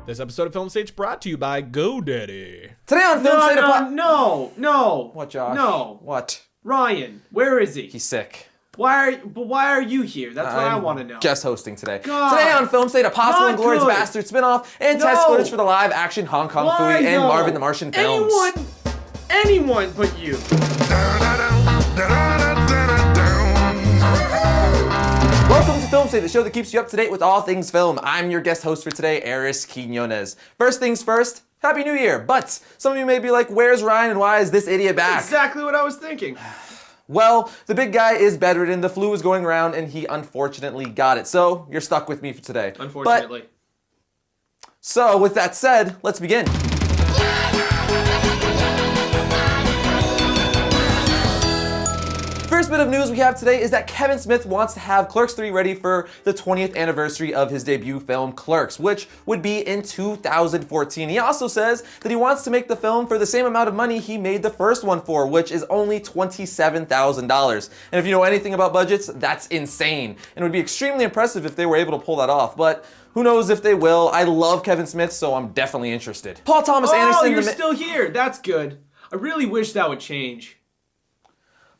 This episode of Film Stage brought to you by GoDaddy. Today on Film Stage... No. What, Josh? No. What? Ryan, where is he? He's sick. Why are you here? That's what I want to know. Guest hosting today. God. Today on Film State, a possible Not Inglorious good. Basterds spinoff and test footage for the live-action Hong Kong Why, Phooey and though? Marvin the Martian films. Anyone but you. Welcome to Film State, the show that keeps you up to date with all things film. I'm your guest host for today, Aris Quinones. First things first, Happy New Year. But some of you may be like, where's Ryan and why is this idiot back? That's exactly what I was thinking. Well, the big guy is bedridden, the flu is going around, and he unfortunately got it. So, you're stuck with me for today. Unfortunately. So, with that said, let's begin. First bit of news we have today is that Kevin Smith wants to have Clerks 3 ready for the 20th anniversary of his debut film Clerks, which would be in 2014. He also says that he wants to make the film for the same amount of money he made the first one for, which is only $27,000. And if you know anything about budgets, that's insane. And it would be extremely impressive if they were able to pull that off, but who knows if they will. I love Kevin Smith, so I'm definitely interested. Paul Thomas Anderson... Oh, you're still here. That's good. I really wish that would change.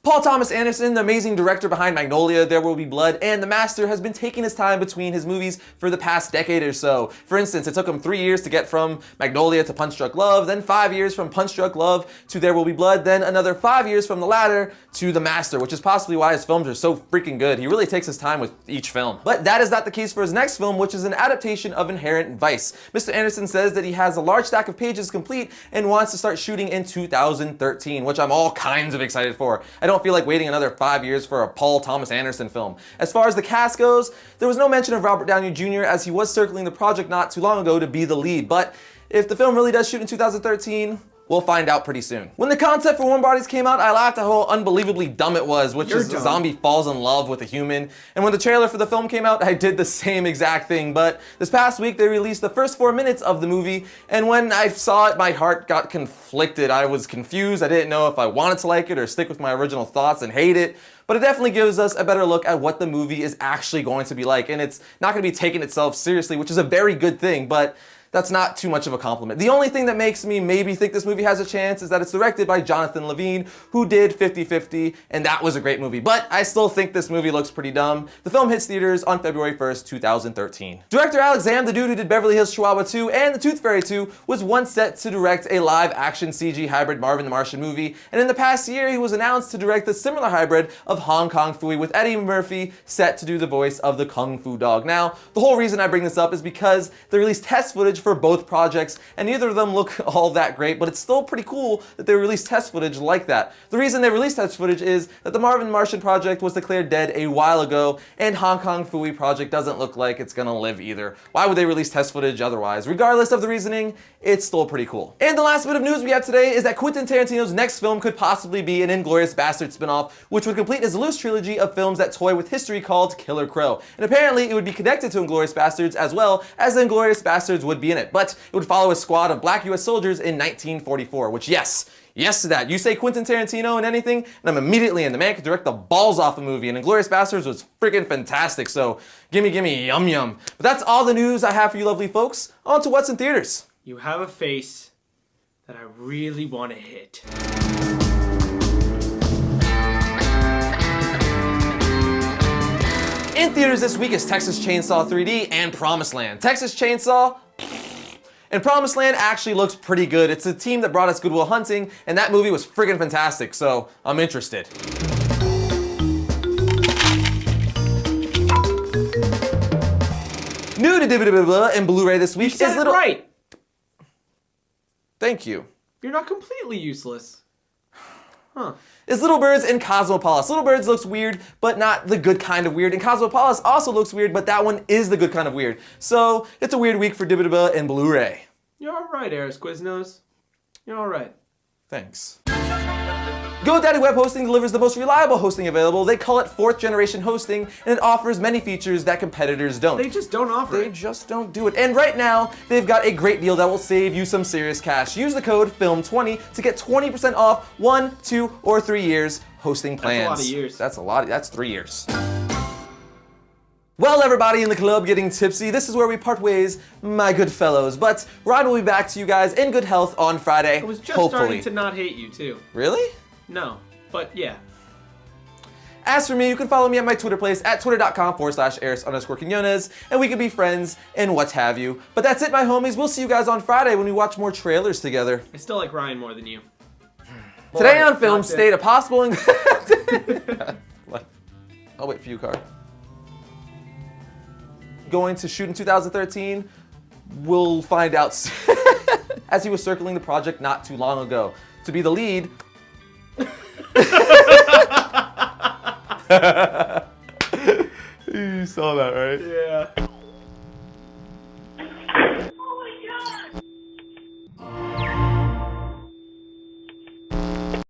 Paul Thomas Anderson, the amazing director behind Magnolia, There Will Be Blood, and The Master, has been taking his time between his movies for the past decade or so. For instance, it took him 3 years to get from Magnolia to Punch Drunk Love, then 5 years from Punch Drunk Love to There Will Be Blood, then another 5 years from the latter to The Master, which is possibly why his films are so freaking good. He really takes his time with each film. But that is not the case for his next film, which is an adaptation of Inherent Vice. Mr. Anderson says that he has a large stack of pages complete and wants to start shooting in 2013, which I'm all kinds of excited for. I don't feel like waiting another 5 years for a Paul Thomas Anderson film. As far as the cast goes, there was no mention of Robert Downey Jr. as he was circling the project not too long ago to be the lead, but if the film really does shoot in 2013, we'll find out pretty soon. When the concept for Warm Bodies came out, I laughed at how unbelievably dumb it was, which is a zombie falls in love with a human. And when the trailer for the film came out, I did the same exact thing. But this past week, they released the first 4 minutes of the movie, and when I saw it, my heart got conflicted. I was confused. I didn't know if I wanted to like it or stick with my original thoughts and hate it. But it definitely gives us a better look at what the movie is actually going to be like. And it's not going to be taking itself seriously, which is a very good thing, but that's not too much of a compliment. The only thing that makes me maybe think this movie has a chance is that it's directed by Jonathan Levine, who did 50-50, and that was a great movie. But I still think this movie looks pretty dumb. The film hits theaters on February 1st, 2013. Director Alex Zam, the dude who did Beverly Hills Chihuahua 2 and The Tooth Fairy 2, was once set to direct a live-action CG hybrid Marvin the Martian movie, and in the past year he was announced to direct a similar hybrid of Hong Kong Phooey with Eddie Murphy set to do the voice of the Kung Fu Dog. Now, the whole reason I bring this up is because they released test footage for both projects, and neither of them look all that great, but it's still pretty cool that they released test footage like that. The reason they released test footage is that the Marvin Martian project was declared dead a while ago, and Hong Kong Phooey project doesn't look like it's gonna live either. Why would they release test footage otherwise? Regardless of the reasoning, it's still pretty cool. And the last bit of news we have today is that Quentin Tarantino's next film could possibly be an Inglorious Basterds spinoff, which would complete his loose trilogy of films that toy with history called Killer Crow. And apparently it would be connected to Inglorious Basterds as well as the Inglorious Basterds would be in it, but it would follow a squad of black US soldiers in 1944, which yes to that. You say Quentin Tarantino and anything, and I'm immediately in. The man could direct the balls off a movie, and Inglorious Basterds was freaking fantastic, so gimme yum yum. But that's all the news I have for you lovely folks. On to what's in theaters. You have a face that I really want to hit. In theaters this week is Texas Chainsaw 3D and Promised Land. Texas Chainsaw and Promised Land actually looks pretty good. It's a team that brought us Good Will Hunting, and that movie was friggin' fantastic, so I'm interested. New to DVD and Blu-ray this week You said is it right. Thank you. You're not completely useless. Huh. Is Little Birds in Cosmopolis. Little Birds looks weird, but not the good kind of weird. And Cosmopolis also looks weird, but that one is the good kind of weird. So it's a weird week for Dibba and Blu-ray. You're alright, Aris Quiznos. You're alright. Thanks. GoDaddy Web Hosting delivers the most reliable hosting available. They call it 4th generation hosting, and it offers many features that competitors don't. They just don't offer They it. just don't do it. And right now, they've got a great deal that will save you some serious cash. Use the code FILM20 to get 20% off 1, 2, or 3 years hosting plans. That's a lot of years. That's 3 years. Well, everybody in the club getting tipsy, this is where we part ways, my good fellows. But Ryan will be back to you guys in good health on Friday, I was just hopefully. starting to not hate you, too. Really? No, but yeah. As for me, you can follow me at my Twitter place at twitter.com/Eris_Quinones, and we can be friends and what have you. But that's it, my homies. We'll see you guys on Friday when we watch more trailers together. I still like Ryan more than you. Today on film, Dante. state a possible... I'll wait for you, Car. Going to shoot in 2013? We'll find out soon. As he was circling the project not too long ago. To be the lead...